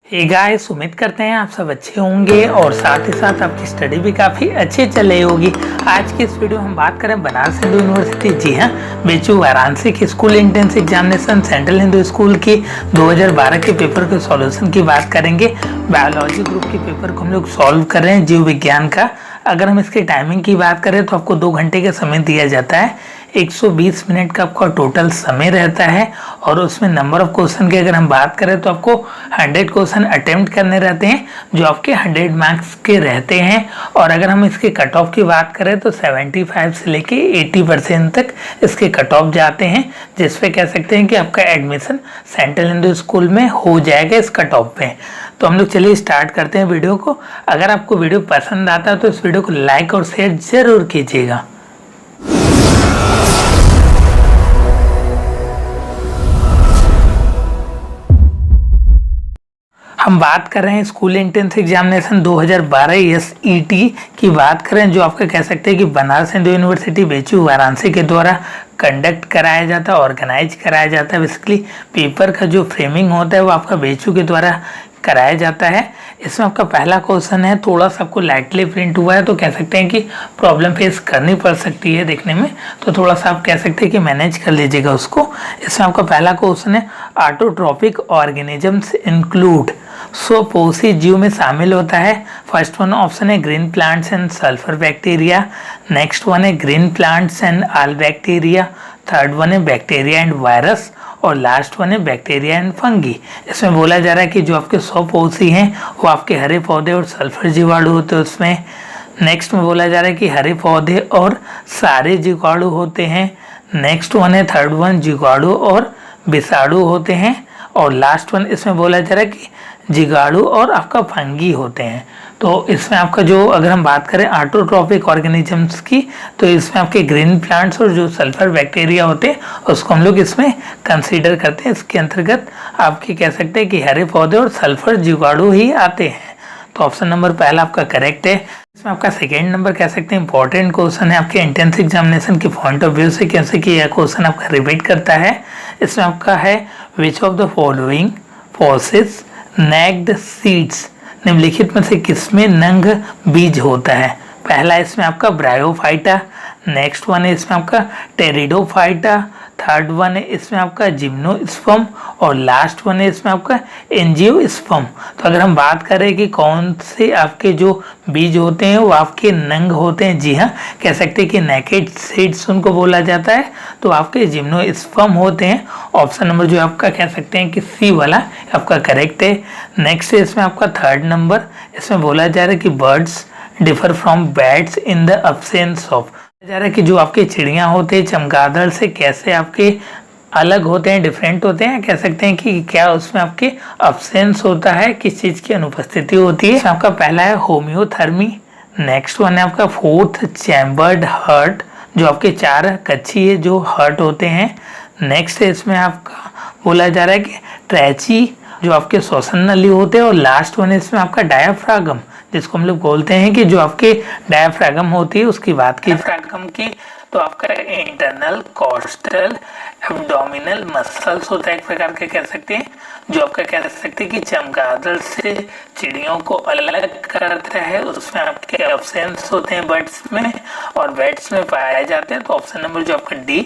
Hey guys, उम्मीद करते हैं आप सब अच्छे होंगे और साथ ही साथ आपकी स्टडी भी काफ़ी अच्छी चल रही होगी। आज की इस वीडियो में हम बात करें बनारस हिंदू यूनिवर्सिटी, जी हाँ, BHU वाराणसी की school entrance examination central Hindu school की 2012 के पेपर के सॉल्यूशन की बात करेंगे। बायोलॉजी ग्रुप के पेपर को हम लोग सॉल्व कर रहे हैं, जीव विज्ञान का। अगर हम इसकी टाइमिंग की बात करें तो आपको 2 घंटे का समय दिया जाता है। 120 मिनट का आपका टोटल समय रहता है और उसमें नंबर ऑफ क्वेश्चन की अगर हम बात करें तो आपको 100 क्वेश्चन अटेम्प्ट करने रहते हैं जो आपके 100 मार्क्स के रहते हैं। और अगर हम इसके कट ऑफ की बात करें तो 75 से लेके 80% तक इसके कट ऑफ जाते हैं, जिस पे कह सकते हैं कि आपका एडमिशन सेंट्रल हिंदू स्कूल में हो जाएगा इस कट ऑफ पे। तो हम लोग चलिए स्टार्ट करते हैं वीडियो को। अगर आपको वीडियो पसंद आता है तो इस वीडियो को लाइक और शेयर जरूर कीजिएगा। हम बात कर रहे हैं स्कूल एंट्रेंस एग्जामिनेशन 2012 SET की बात करें, जो आपका कह सकते हैं कि बनारस हिंदू यूनिवर्सिटी BHU वाराणसी के द्वारा कंडक्ट कराया जाता है, ऑर्गेनाइज कराया जाता है। बेसिकली पेपर का जो फ्रेमिंग होता है वो आपका BHU के द्वारा कराया जाता है। इसमें आपका पहला क्वेश्चन है, थोड़ा सा आपको लाइटली प्रिंट हुआ है तो कह सकते हैं कि प्रॉब्लम फेस करनी पड़ सकती है देखने में, तो थोड़ा सा आप कह सकते हैं कि मैनेज कर लीजिएगा उसको। इसमें आपका पहला क्वेश्चन है, ऑटोट्रॉपिक ऑर्गेनिजम्स इंक्लूड, स्वपोषी जीव में शामिल होता है। फर्स्ट वन ऑप्शन है green plants and sulphur bacteria, next one है green plants and all bacteria, third one है बैक्टीरिया एंड वायरस और लास्ट वन है बैक्टीरिया एंड फंगी। इसमें बोला जा रहा है कि जो आपके स्वपोषी हैं वो आपके हरे पौधे और सल्फर जीवाणु होते हैं उसमें। नेक्स्ट में बोला जा रहा है कि हरे पौधे और सारे जीवाणु होते हैं। नेक्स्ट वन है थर्ड वन जीवाणु और विषाणु होते हैं और लास्ट वन इसमें बोला जा रहा है कि जीवाणु और आपका फंगी होते हैं। तो इसमें आपका जो अगर हम बात करें ऑटोट्रॉपिक ऑर्गेनिजम्स की, तो इसमें आपके ग्रीन प्लांट्स और जो सल्फर बैक्टीरिया होते हैं उसको हम लोग इसमें कंसीडर करते हैं। इसके अंतर्गत आपके कह सकते हैं कि हरे पौधे और सल्फर जीवाणु ही आते हैं। तो ऑप्शन नंबर पहला आपका करेक्ट है। इसमें आपका सेकेंड नंबर कह सकते हैं इंपॉर्टेंट क्वेश्चन है आपके एंट्रेंस एग्जामिनेशन के पॉइंट ऑफ व्यू से, कैसे कि यह क्वेश्चन आपका रिपीट करता है। इसमें आपका है which of the following possess naked seeds, निम्नलिखित में से किसमें नंग बीज होता है। पहला इसमें आपका ब्रायोफाइटा, नेक्स्ट वन है इसमें आपका टेरिडोफाइटा, थर्ड वन है इसमें आपका जिम्नोस्पर्म और लास्ट वन है इसमें आपका एंजियोस्पर्म। तो अगर हम बात करें कि कौन से आपके जो बीज होते हैं वो आपके नंग होते हैं, जी हाँ, कह सकते हैं कि नेकेड सीड्स उनको बोला जाता है, तो आपके जिम्नोस्पर्म होते हैं। ऑप्शन नंबर जो आपका कह सकते हैं कि सी वाला आपका करेक्ट है। नेक्स्ट है इसमें आपका थर्ड नंबर, इसमें बोला जा रहा है कि birds differ from bats in the absence of, जा रहा है कि जो आपके चिड़ियाँ होते हैं चमगादड़ से कैसे आपके अलग होते हैं, डिफरेंट होते हैं, कह सकते हैं कि क्या उसमें आपके अब्सेंस होता है, किस चीज़ की अनुपस्थिति होती है। आपका पहला है होम्योथर्मी, नेक्स्ट वन है आपका फोर्थ चैम्बर्ड हर्ट, जो आपके 4 कच्छी है जो हर्ट होते हैं। नेक्स्ट है इसमें आपका बोला जा रहा है कि ट्रैची, जो आपके श्वसन नली होते हैं और लास्ट वन है इसमें आपका डायाफ्रागम, जिसको हम लोग बोलते हैं कि जो आपके डायाफ्रागम होती है उसकी बात की डायाफ्रागम की, तो आपका इंटरनल कोस्टल एब्डोमिनल मसल्स होता है एक प्रकार के, कह सकते हैं, जो आपका कह सकते हैं कि चमगादड़ से चिड़ियों को अलग करता है। उसमें आपके अब्सेंस होते हैं बर्ड्स में और बैट्स में पाए जाते हैं। तो ऑप्शन नंबर जो आपका डी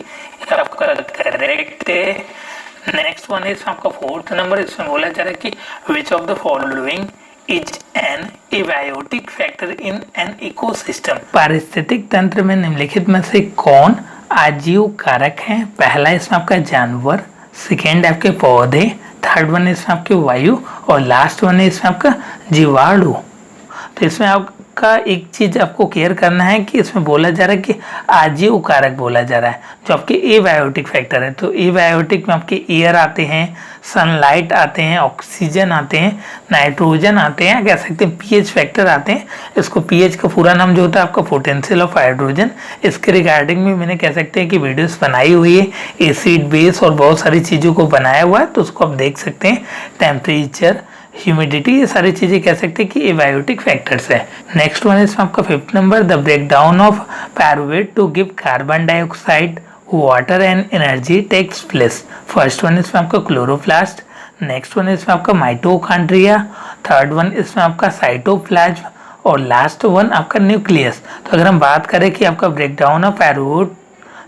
आपका करेक्ट है। नेक्स्ट वन है इसमें आपका फोर्थ नंबर, इसमें बोला जा रहा है कि which of the following is an abiotic factor in an ecosystem, पारिस्थितिक तंत्र में निम्नलिखित में से कौन आजीव कारक है। पहला इसमें आपका जानवर, सेकेंड आपके पौधे, थर्ड वन इसमें आपके वायु और लास्ट वन है इसमें आपका जीवाणु। तो इसमें आपका एक चीज आपको केयर करना है कि इसमें बोला जा रहा है कि आजीव कारक बोला जा रहा है, जो आपके एबायोटिक फैक्टर है। तो एबायोटिक में आपके एयर आते हैं, सनलाइट आते हैं, ऑक्सीजन आते हैं, नाइट्रोजन आते हैं, कह सकते हैं पीएच फैक्टर आते हैं। इसको पीएच का पूरा नाम जो होता है आपका पोटेंशियल ऑफ हाइड्रोजन, इसके रिगार्डिंग में मैंने कह सकते हैं कि वीडियोस बनाई हुई है, एसिड बेस और बहुत सारी चीज़ों को बनाया हुआ है, तो उसको आप देख सकते हैं। टेम्परेचर, ह्यूमिडिटी, ये सारी चीज़ें कह सकते हैं कि एबायोटिक फैक्टर्स है। नेक्स्ट वन है इसमें आपका fifth number, the breakdown of pyruvate to give carbon dioxide water and energy takes place. First one इसमें आपका क्लोरोप्लास्ट, नेक्स्ट वन इसमें आपका माइटोकॉन्ड्रिया, थर्ड वन इसमें आपका साइटोप्लाज्म और लास्ट वन आपका न्यूक्लियस। तो अगर हम बात करें कि आपका ब्रेकडाउन ऑफ एरोट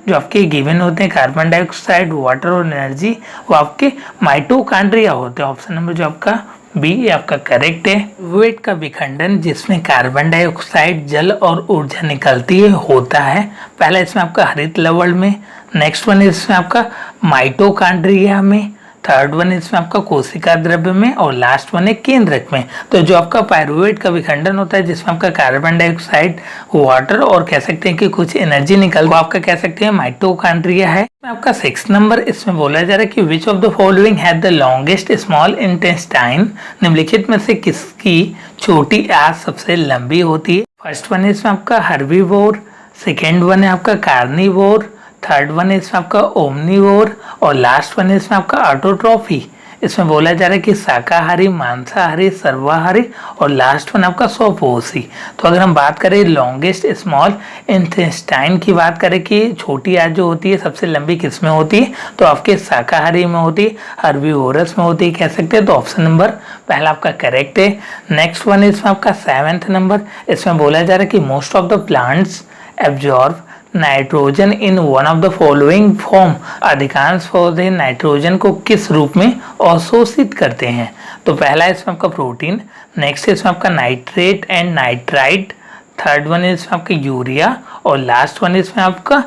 जो आपके गिवन होते हैं कार्बन डाइऑक्साइड, वाटर और एनर्जी, वो आपके माइटोकॉन्ड्रिया होते हैं। ऑप्शन नंबर जो आपका बी ये आपका करेक्ट है। वेट का विखंडन जिसमें कार्बन डाइऑक्साइड, जल और ऊर्जा निकलती है होता है पहला इसमें आपका हरित लवण में, नेक्स्ट वन इसमें आपका माइटोकॉन्ड्रिया में, थर्ड वन इसमें आपका कोशिका द्रव्य में और लास्ट वन है केंद्रक में। तो जो आपका पायरुवेट का विखंडन होता है जिसमें आपका कार्बन डाइऑक्साइड, वाटर और कह सकते हैं कि कुछ एनर्जी निकल, वो आपका कह सकते हैं माइटोकॉन्ड्रिया है। आपका 6 नंबर इसमें बोला जा रहा है कि which of the following have the longest small intestine, निम्नलिखित में से किसकी छोटी आंत सबसे लंबी होती है। फर्स्ट वन है इसमें आपका हर्बीवोर, सेकेंड वन है आपका कार्निवोर, थर्ड वन है इसमें आपका ओमनीवोर और लास्ट वन है इसमें आपका ऑटोट्रॉफी। इसमें बोला जा रहा है कि शाकाहारी, मांसाहारी, सर्वाहारी और लास्ट वन आपका स्वपोषी। तो अगर हम बात करें लॉन्गेस्ट स्मॉल इंटेस्टाइन की बात करें कि छोटी आंत जो होती है सबसे लंबी किस में होती है, तो आपके शाकाहारी में होती है, हर्बीवोरस में होती है कह सकते हैं। तो ऑप्शन नंबर पहला आपका करेक्ट है। नेक्स्ट वन इसमें आपका 7th नंबर, इसमें बोला जा रहा है कि most of the plants absorb nitrogen in one of the following form, अधिकांश पौधे नाइट्रोजन को किस रूप में अवशोषित करते हैं। तो पहला इसमें आपका प्रोटीन, नेक्स्ट इसमें आपका nitrate and nitrite, third one इसमें आपका यूरिया और लास्ट वन इसमें आपका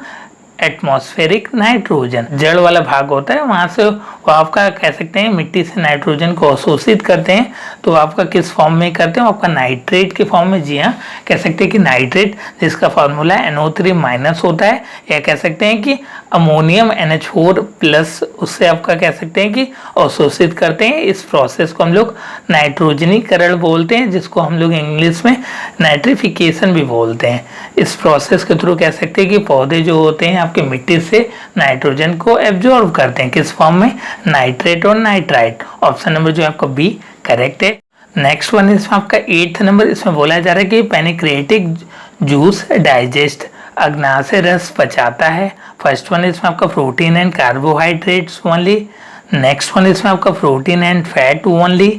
एटमॉस्फेरिक नाइट्रोजन। जड़ वाला भाग होता है वहां से वो आपका कह सकते हैं मिट्टी से नाइट्रोजन को अवशोषित करते हैं। तो आपका किस फॉर्म में करते हैं, आपका नाइट्रेट के फॉर्म में। जी हाँ, कह सकते हैं कि नाइट्रेट जिसका फॉर्मूला NO3- होता है, या कह सकते हैं कि अमोनियम NH4+ उससे आपका कह सकते हैं कि अवशोषित करते हैं। इस प्रोसेस को हम लोग नाइट्रोजनीकरण बोलते हैं, जिसको हम लोग इंग्लिश में नाइट्रिफिकेशन भी बोलते हैं। इस प्रोसेस के थ्रू कह सकते हैं कि पौधे जो होते हैं आपके मिट्टी से नाइट्रोजन को एब्जॉर्ब करते हैं किस फॉर्म में, नाइट्रेट और नाइट्राइट। ऑप्शन नंबर जो है आपका बी करेक्ट है। नेक्स्ट वन इसमें आपका 8th नंबर, इसमें बोला जा रहा है कि पैनक्रियाटिक जूस डाइजेस्ट, अग्नाशय रस पचाता है। फर्स्ट वन इसमें आपका protein and carbohydrates only, next one इसमें आपका protein and fat only,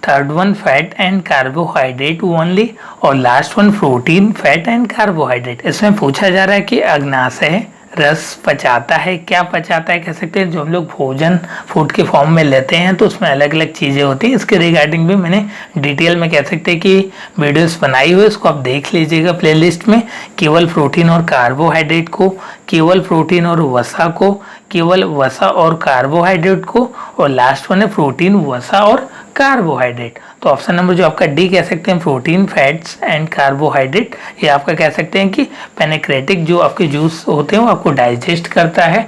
third one fat and carbohydrate only और last one protein, fat and carbohydrate. इसमें पूछा जा रहा है कि अग्नाशय रस पचाता है, क्या पचाता है कह सकते हैं, जो हम लोग भोजन फूड के फॉर्म में लेते हैं तो उसमें अलग अलग चीज़ें होती हैं। इसके रिगार्डिंग भी मैंने डिटेल में कह सकते हैं कि वीडियोस बनाई हुई, इसको आप देख लीजिएगा प्लेलिस्ट में। केवल प्रोटीन और कार्बोहाइड्रेट को, केवल प्रोटीन और वसा को, केवल वसा और कार्बोहाइड्रेट को और लास्ट वन है प्रोटीन, वसा और कार्बोहाइड्रेट। तो ऑप्शन नंबर जो आपका डी कह सकते हैं प्रोटीन, फैट्स एंड कार्बोहाइड्रेट, ये आपका कह सकते हैं कि पैनक्रियाटिक जो आपके जूस होते हैं वो आपको डाइजेस्ट करता है।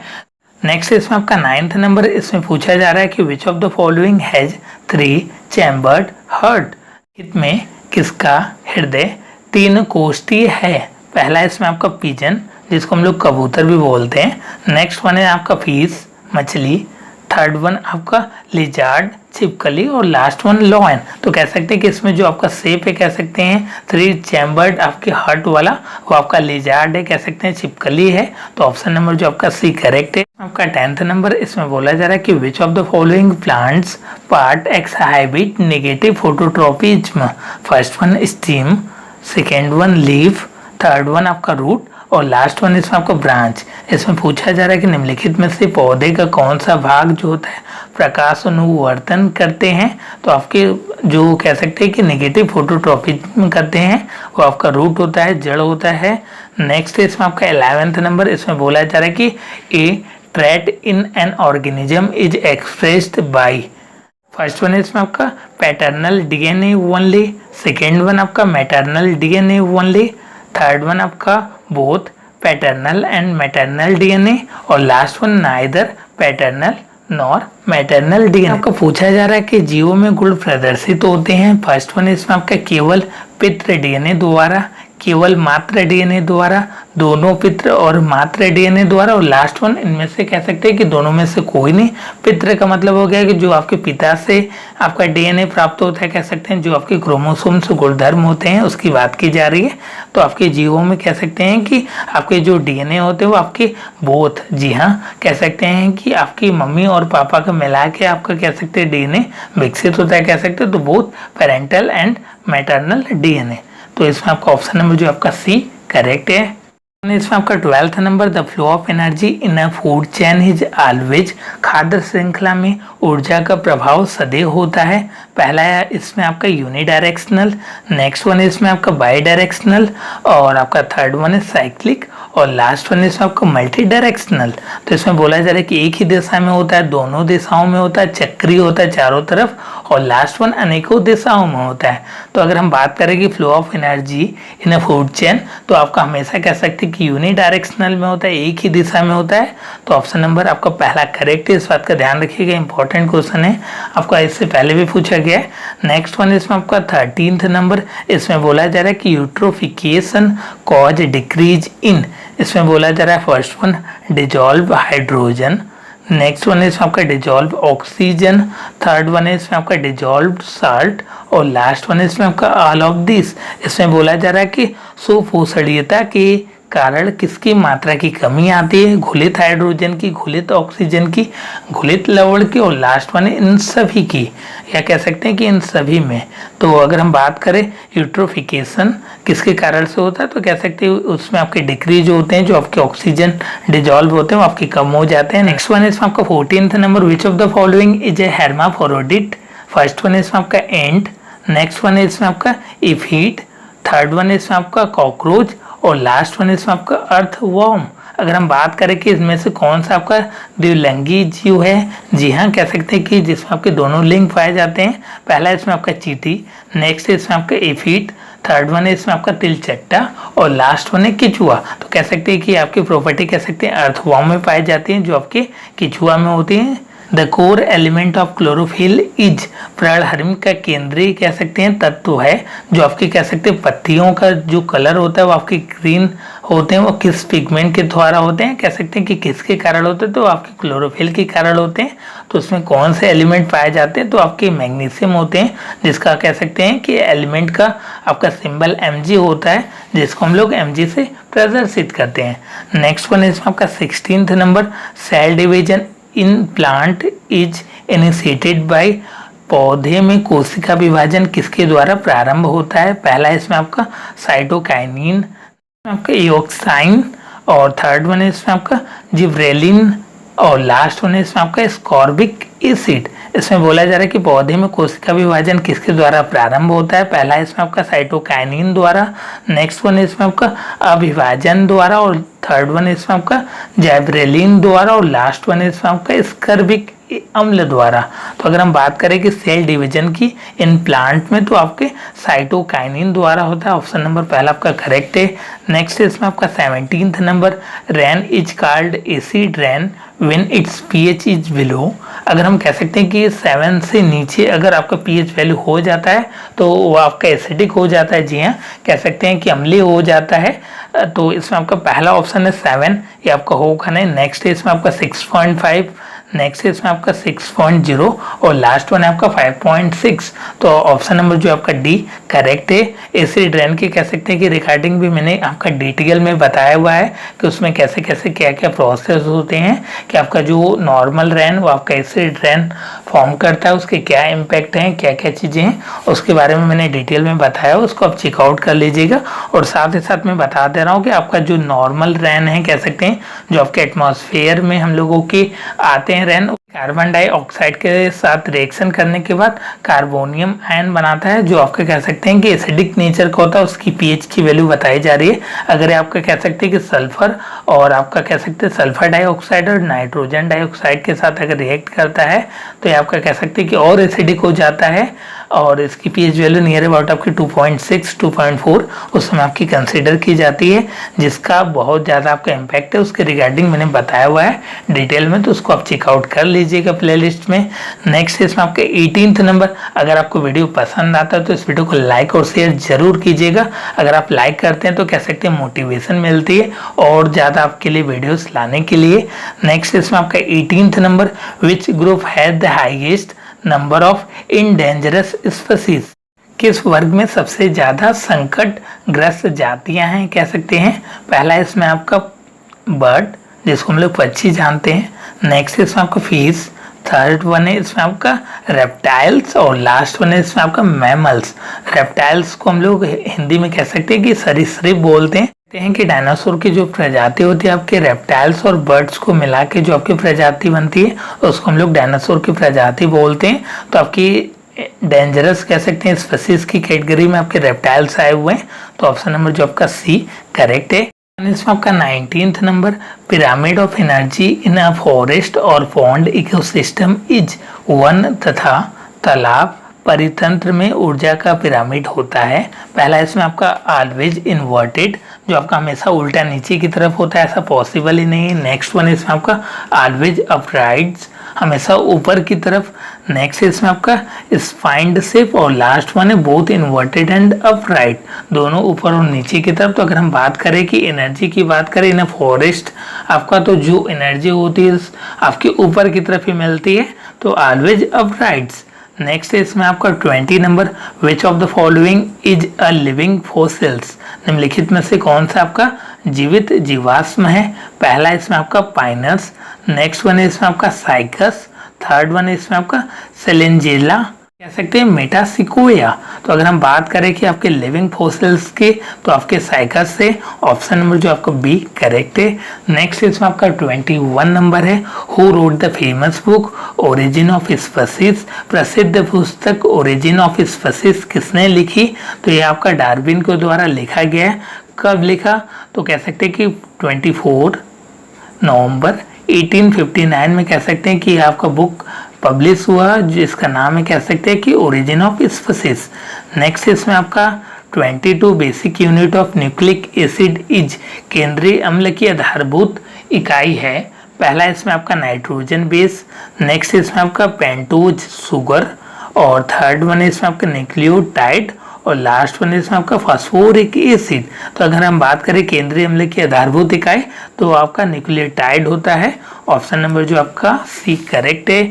नेक्स्ट इसमें आपका 9th नंबर, इसमें पूछा जा रहा है कि which of the following has 3 chambered heart, इसमें किसका हृदय 3 कोष्ठीय है। पहला इसमें आपका पिजन जिसको हम लोग कबूतर भी बोलते हैं, नेक्स्ट वन है आपका फिश मछली, थर्ड वन आपका लिजार्ड छिपकली और लास्ट वन लॉयन। तो कह सकते हैं कि इसमें जो आपका शेप है कह सकते हैं 3 चैम्बर्ड आपके हार्ट वाला, वो आपका लिजार्ड है कह सकते हैं, छिपकली है। तो ऑप्शन नंबर जो आपका सी करेक्ट है। आपका 10th नंबर, इसमें बोला जा रहा है कि which of the following plants part exhibit negative phototropism. First one stem, second one leaf, third one आपका रूट और लास्ट वन इसमें आपका ब्रांच। इसमें पूछा जा रहा है कि निम्नलिखित में से पौधे का कौन सा भाग जो होता है प्रकाश अनुवर्तन करते हैं। तो आपके जो कह सकते हैं कि नेगेटिव फोटोट्रोपिज्म करते हैं वो आपका रूट होता है, जड़ होता है। नेक्स्ट इसमें आपका 11th नंबर, इसमें बोला जा रहा है कि a trait in an organism is expressed by. First one इसमें आपका paternal DNA only, second one आपका maternal DNA only, third one आपका both paternal and maternal DNA और last one neither paternal nor maternal DNA। आपका पूछा जा रहा है कि जीवों में गुण प्रदर्शित होते हैं। फर्स्ट वन इसमें आपका केवल पितृ DNA द्वारा, केवल मात्र डीएनए द्वारा, दोनों पितृ और मात्र डीएनए द्वारा, और लास्ट वन इनमें से कह सकते हैं कि दोनों में से कोई नहीं। पितृ का मतलब हो गया कि जो आपके पिता से आपका डीएनए प्राप्त होता है, कह सकते हैं जो आपके क्रोमोसोम्स गुणधर्म होते हैं उसकी बात की जा रही है। तो आपके जीवों में कह सकते हैं कि आपके जो डीएनए होते हैं वो आपके बोथ, जी हाँ, कह सकते हैं कि आपकी मम्मी और पापा का मिला के आपका कह सकते हैं डीएनए विकसित होता है, कह सकते हैं। तो both parental and maternal DNA. तो इसमें आपका ऑप्शन नंबर जो आपका सी करेक्ट है। इसमें आपका 12th number, the flow of energy in a food chain is always, खाद्य श्रृंखला में ऊर्जा का प्रभाव सदैव होता है। पहला है इसमें आपका यूनिडायरेक्शनल, नेक्स्ट वन इसमें आपका बाई डायरेक्शनल, और आपका थर्ड वन है साइक्लिक, और लास्ट वन इसमें आपका मल्टी डायरेक्शनल। तो इसमें बोला जा रहा है कि एक ही दिशा में होता है, दोनों दिशाओं में होता है, चक्रीय होता है चारों तरफ, और लास्ट वन अनेकों दिशाओं में होता है। तो अगर हम बात करें कि flow of energy in a food chain, तो आपका हमेशा कह सकते हैं कि यूनिडायरेक्शनल में होता है, एक ही दिशा में होता है। तो ऑप्शन नंबर आपका पहला करेक्ट है, इस बात का ध्यान रखिएगा, इंपॉर्टेंट क्वेश्चन है, आपका इससे पहले भी पूछा गया है। नेक्स्ट वन इसमें आपका 13th नंबर, इसमें बोला जा रहा है कि यूट्रोफिकेशन कॉज डिक्रीज इन, इसमें बोला जा रहा है first one dissolve hydrogen, next one है इसमें आपका डिजॉल्व ऑक्सीजन, थर्ड वन है इसमें आपका डिजॉल्व साल्ट, और लास्ट वन है इसमें आपका ऑल ऑफ दिस। इसमें बोला जा रहा है कि सुपोषणीयता के कारण किसकी मात्रा की कमी आती है, घुलित हाइड्रोजन की, घुलित ऑक्सीजन की, घुलित लवण की, और लास्ट वन है इन सभी की, या कह सकते हैं कि इन सभी में। तो अगर हम बात करें यूट्रोफिकेशन किसके कारण से होता है, तो कह सकते हैं उसमें आपके डिक्रीज होते हैं, जो आपके ऑक्सीजन डिजॉल्व होते हैं वो आपके कम हो जाते हैं। नेक्स्ट वन है इसमें आपका 14th number, which of the following is a hermaphrodite, first one है इसमें आपका एंट, नेक्स्ट वन है इसमें आपका इफीट, थर्ड वन है इसमें आपका कॉकरोच, और लास्ट वन इसमें आपका अर्थवॉर्म। अगर हम बात करें कि इसमें से कौन सा आपका द्विलिंगी जीव है, जी हाँ, कह सकते हैं कि जिसमें आपके दोनों लिंग पाए जाते हैं। पहला इसमें आपका चींटी, नेक्स्ट इसमें आपका एफिड, थर्ड वन है इसमें आपका तिलचट्टा, और लास्ट वन है केचुआ। तो कह सकते हैं कि आपकी प्रॉपर्टी कह सकते हैं अर्थवॉर्म में पाई जाती है, जो आपके केचुआ में होती है। The core element of chlorophyll is, पर्णहरित का केंद्रीय कह सकते हैं तत्व है, जो आपके कह सकते हैं पत्तियों का जो कलर होता है वो आपके ग्रीन होते हैं, वो किस पिगमेंट के द्वारा होते हैं, कह सकते हैं कि किसके कारण होते हैं, तो आपके क्लोरोफिल के कारण होते हैं। तो उसमें कौन से एलिमेंट पाए जाते हैं, तो आपके मैग्नीशियम होते हैं, जिसका कह सकते हैं कि एलिमेंट का आपका सिंबल Mg होता है, जिसको हम लोग Mg से प्रदर्शित करते हैं। नेक्स्ट वन इसमें आपका 16th number, cell division in plant is initiated by, पौधे में कोशिका विभाजन किसके द्वारा प्रारंभ होता है। पहला इसमें आपका साइटोकाइनिन, आपका इओक्साइन, और थर्ड वन है इसमें आपका जिब्रेलिन, और लास्ट वन है इसमें आपका स्कॉर्बिक एसिड। इसमें बोला जा रहा है कि पौधे में कोशिका विभाजन किसके द्वारा प्रारंभ होता है। पहला इसमें आपका साइटोकाइनिन द्वारा, नेक्स्ट वन इसमें आपका अविभाजन द्वारा, और थर्ड वन इसमें आपका जैब्रेलिन द्वारा, और लास्ट वन इसमें आपका स्कर्बिक अम्ल द्वारा। तो अगर हम बात करें कि सेल डिवीजन की इन प्लांट में, तो आपके साइटोकाइनिन द्वारा होता है, ऑप्शन नंबर पहला आपका करेक्ट है। नेक्स्ट इसमें आपका 17th number, rain is called acid rain when it's pH is below. अगर हम कह सकते हैं कि 7 से नीचे अगर आपका pH वैल्यू हो जाता है तो वो आपका एसिडिक हो जाता है, जी हाँ, कह सकते हैं कि अम्लीय हो जाता है। तो इसमें आपका पहला ऑप्शन है 7, ये आपका होगा नहीं। नेक्स्ट इसमें आपका 6.5, नेक्स्ट इसमें आपका 6.0, और लास्ट वन है आपका 5.6। तो ऑप्शन नंबर जो आपका डी करेक्ट है। एसिड रेन की कह सकते हैं कि रिकॉर्डिंग भी मैंने आपका डिटेल में बताया हुआ है कि उसमें कैसे कैसे क्या क्या प्रोसेस होते हैं, कि आपका जो नॉर्मल रेन वो आपका एसिड रेन फॉर्म करता है, उसके क्या इम्पैक्ट हैं, क्या क्या चीज़ें हैं, उसके बारे में मैंने डिटेल में बताया, उसको आप चेकआउट कर लीजिएगा। और साथ ही साथ मैं बता दे रहा हूँ कि आपका जो नॉर्मल रेन है, कह सकते हैं जो आपके एटमॉस्फेयर में हम लोगों के आते हैं रेन, कार्बन डाइऑक्साइड के साथ रिएक्शन करने के बाद कार्बोनियम आयन बनाता है, जो आपका कह सकते हैं कि एसिडिक नेचर का होता है। उसकी pH की वैल्यू बताई जा रही है। अगर आपका कह सकते हैं कि सल्फर और आपका कह सकते हैं सल्फर डाइऑक्साइड और नाइट्रोजन डाइऑक्साइड के साथ अगर रिएक्ट करता है तो ये आपका कह सकते हैं कि और एसिडिक हो जाता है। और इसकी पीएच वैल्यू नियर अबाउट आपकी 2.6 2.4 उस समय आपकी कंसिडर की जाती है, जिसका बहुत ज़्यादा आपका इम्पैक्ट है। उसके रिगार्डिंग मैंने बताया हुआ है डिटेल में, तो उसको आप चेकआउट कर लीजिएगा प्लेलिस्ट में। नेक्स्ट है इसमें आपका 18th नंबर। अगर आपको वीडियो पसंद आता है तो इस वीडियो को लाइक और शेयर जरूर कीजिएगा। अगर आप लाइक करते हैं तो कह सकते हैं मोटिवेशन मिलती है और ज़्यादा आपके लिए वीडियोस लाने के लिए। नेक्स्ट इसमें आपका 18th number, which group has the highest number of endangered species. किस वर्ग में सबसे ज़्यादा संकट ग्रस्त जातियां हैं कह सकते हैं। पहला इसमें आपका बर्ड, जिसको हम लोग पक्षी जानते हैं। नेक्स्ट इसमें आपका फिश। थर्ड वन है इसमें आपका रेप्टाइल्स और लास्ट वन है इसमें आपका मैमल्स। रेप्टाइल्स को हम लोग हिंदी में कह सकते हैं कि सरीसृप बोलते हैं कि डायनासोर की जो प्रजाति होती है आपके रेप्टाइल्स और बर्ड्स को मिला के जो आपकी प्रजाति बनती है उसको हम लोग डायनासोर की प्रजाति बोलते हैं। तो आपकी डेंजरस कह सकते हैं स्पीशीज की कैटेगरी में आपके रेप्टाइल्स आए हुए हैं, तो ऑप्शन नंबर जो आपका सी करेक्ट है। इसमें आपका 19th number, pyramid of energy in a forest और पॉन्ड इकोसिस्टम इज वन तथा तालाब परितंत्र में ऊर्जा का पिरामिड होता है। पहला इसमें आपका ऑलवेज इन्वर्टेड, जो आपका हमेशा उल्टा नीचे की तरफ होता है, ऐसा पॉसिबल ही नहीं है। नेक्स्ट वन इसमें आपका ऑलवेज अपराइट्स, हमेशा ऊपर की तरफ। नेक्स्ट इसमें आपका स्पाइंड शेप और लास्ट वन है बोथ इन्वर्टेड एंड अपराइट, दोनों ऊपर और नीचे की तरफ। तो अगर हम बात करें कि एनर्जी की बात करें इन फॉरेस्ट आपका, तो जो एनर्जी होती है आपके ऊपर की तरफ ही मिलती है, तो ऑलवेज अपराइट्स। नेक्स्ट इसमें आपका 20 number, which of the following is a living fossils. निम्नलिखित में से कौन सा आपका जीवित जीवाश्म है। पहला इसमें आपका पाइनस। नेक्स्ट वन है इसमें आपका साइकस। थर्ड वन है इसमें आपका सेलेंजेला, कह सकते हैं मेटासिकोया। तो अगर हम बात करें कि आपके लिविंग फॉसिल्स के, तो आपके साइकस से ऑप्शन नंबर जो आपका बी करेक्ट है। नेक्स्ट इसमें आपका 21 नंबर है, who wrote the famous book origin of species. प्रसिद्ध पुस्तक ओरिजिन ऑफ स्पीशीज किसने लिखी। तो ये आपका डार्विन के द्वारा लिखा गया है। कब लिखा, तो कह सकते हैं कि 24 नवंबर 1859 में कह सकते हैं कि आपका बुक पब्लिश हुआ, जिसका नाम है कह सकते हैं कि ओरिजिन ऑफ स्पीशीज। नेक्स्ट इसमें आपका 22 basic unit of nucleic acid is, केंद्रीय अम्ल की आधारभूत इकाई है। पहला इसमें आपका नाइट्रोजन बेस। नेक्स्ट इसमें आपका पेंटोज शुगर और थर्ड वन इसमें आपका न्यूक्लियोटाइड और लास्ट वन इसमें आपका फास्फोरिक एसिड। तो अगर हम बात करें केंद्रीय अम्ल की आधारभूत इकाई, तो आपका न्यूक्लियोटाइड होता है। ऑप्शन नंबर जो आपका सी करेक्ट है।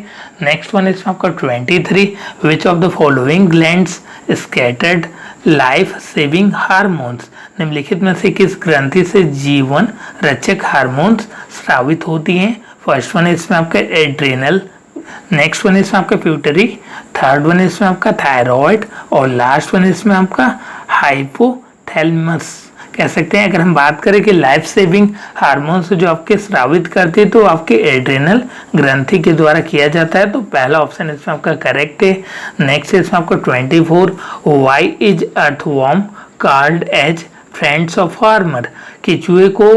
नेक्स्ट वन इसमें आपका 23, विच of the following glands scattered life saving hormones. निम्नलिखित में से किस ग्रंथि से जीवन रक्षक हार्मोन्स स्रावित होती हैं। फर्स्ट वन इसमें आपका एड्रेनल। नेक्स्ट वन इसमें आपका प्यूटरी। थर्ड वन इसमें आपका थायराइड और लास्ट वन इसमें आपका हाइपोथैलेमस, कह सकते हैं। अगर हम बात करें कि लाइफ सेविंग हार्मोन्स जो आपके स्रावित करते हैं, तो आपके एड्रेनल ग्रंथि के द्वारा किया जाता है। तो पहला ऑप्शन इसमें आपका करेक्ट है। नेक्स्ट इसमें आपका 24, why is earthworm called as friends of farmer. केचुए को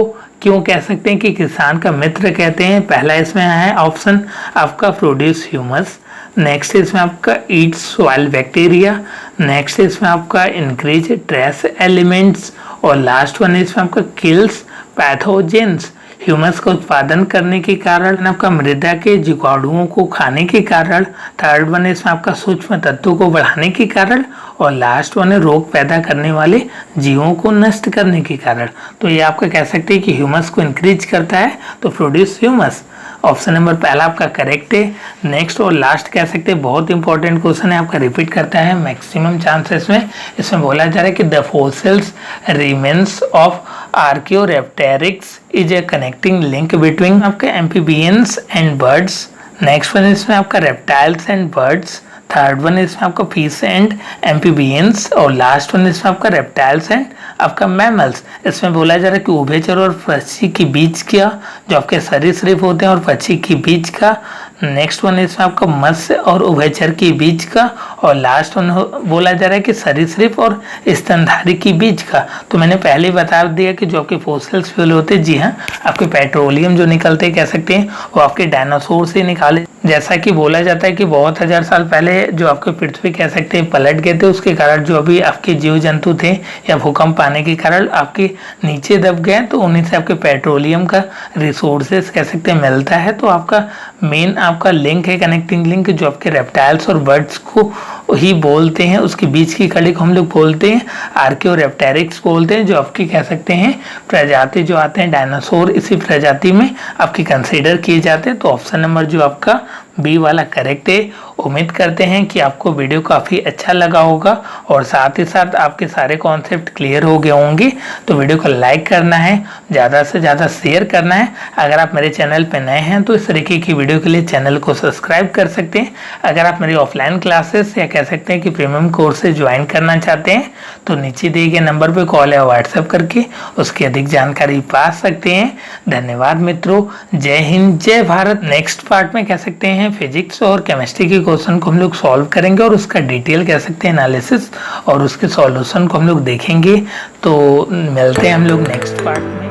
क्यों कह सकते हैं कि किसान का मित्र कहते हैं। पहला इसमें है ऑप्शन आपका प्रोड्यूस ह्यूमस। नेक्स्ट इसमें आपका ईट सॉइल बैक्टीरिया। नेक्स्ट इसमें आपका इंक्रीज ट्रेस एलिमेंट्स और लास्ट वन इसमें आपका किल्स पैथोजेंस। ह्यूमस का उत्पादन करने के कारण, आपका मृदा के जीवाणुओं को खाने के कारण। थर्ड वन इसमें आपका सूक्ष्म तत्वों को बढ़ाने के कारण और लास्ट वन है रोग पैदा करने वाले जीवों को नष्ट करने के कारण। तो ये आपका कह सकते हैं कि ह्यूमस को इंक्रीज करता है, तो प्रोड्यूस ह्यूमस। ऑप्शन नंबर पहला आपका करेक्ट है। नेक्स्ट और लास्ट कह सकते हैं बहुत इंपॉर्टेंट क्वेश्चन है, आपका रिपीट करता है मैक्सिमम चांसेस में। इसमें बोला जा रहा है कि the fossils remains of archaeopteryx is a connecting link between आपके amphibians and birds. Next one इसमें आपका reptiles and birds. Third one इसमें आपका फिश एंड एम्फीबियंस और लास्ट वन इसमें आपका रेप्टाइल्स एंड आपका मैमल्स। इसमें बोला जा रहा है कि उभयचर और पक्षी के बीच का, जो आपके सरीसृप होते हैं और पक्षी के बीच का। नेक्स्ट वन इसमें आपका मत्स्य और उभयचर के बीच का और लास्ट बोला जा रहा है कि सरीसृप और स्तनधारी के बीच का। तो मैंने पहले ही बता दिया कि जो आपके फॉसिल फ्यूल होते हैं, जी हाँ, आपके पेट्रोलियम जो निकलते कह सकते हैं वो आपके डायनासोर से निकाले। जैसा कि बोला जाता है कि बहुत हजार साल पहले जो आपके पृथ्वी कह सकते हैं पलट गए थे, उसके कारण जो अभी आपके जीव जंतु थे या भूकंप आने के कारण आपके नीचे दब गए, तो उन्हीं से आपके पेट्रोलियम का रिसोर्सेस कह सकते हैं मिलता है। तो आपका मेन आपका लिंक है, कनेक्टिंग लिंक, जो आपके रेप्टाइल्स और बर्ड्स को ही बोलते हैं, उसके बीच की कड़ी को हम लोग बोलते हैं आर्कियोरेप्टेरिक्स बोलते हैं, जो आपकी कह सकते हैं प्रजाति जो आते हैं डायनासोर, इसी प्रजाति में आपकी कंसीडर किए जाते हैं। तो ऑप्शन नंबर जो आपका बी वाला करेक्ट है। उम्मीद करते हैं कि आपको वीडियो काफ़ी अच्छा लगा होगा और साथ ही साथ आपके सारे कॉन्सेप्ट क्लियर हो गए होंगे। तो वीडियो को लाइक करना है, ज़्यादा से ज़्यादा शेयर करना है। अगर आप मेरे चैनल पर नए हैं तो इस तरीके की वीडियो के लिए चैनल को सब्सक्राइब कर सकते हैं। अगर आप मेरी ऑफलाइन क्लासेस या कह सकते हैं कि प्रीमियम कोर्सेज ज्वाइन करना चाहते हैं तो नीचे दिए गए नंबर पर कॉल या व्हाट्सएप करके उसकी अधिक जानकारी पा सकते हैं। धन्यवाद मित्रों, जय हिंद, जय भारत। नेक्स्ट पार्ट में कह सकते हैं फिजिक्स और केमिस्ट्री के क्वेश्चन को हम लोग सॉल्व करेंगे और उसका डिटेल कह सकते हैं एनालिसिस और उसके सॉल्यूशन को हम लोग देखेंगे। तो मिलते हैं हम लोग नेक्स्ट पार्ट में।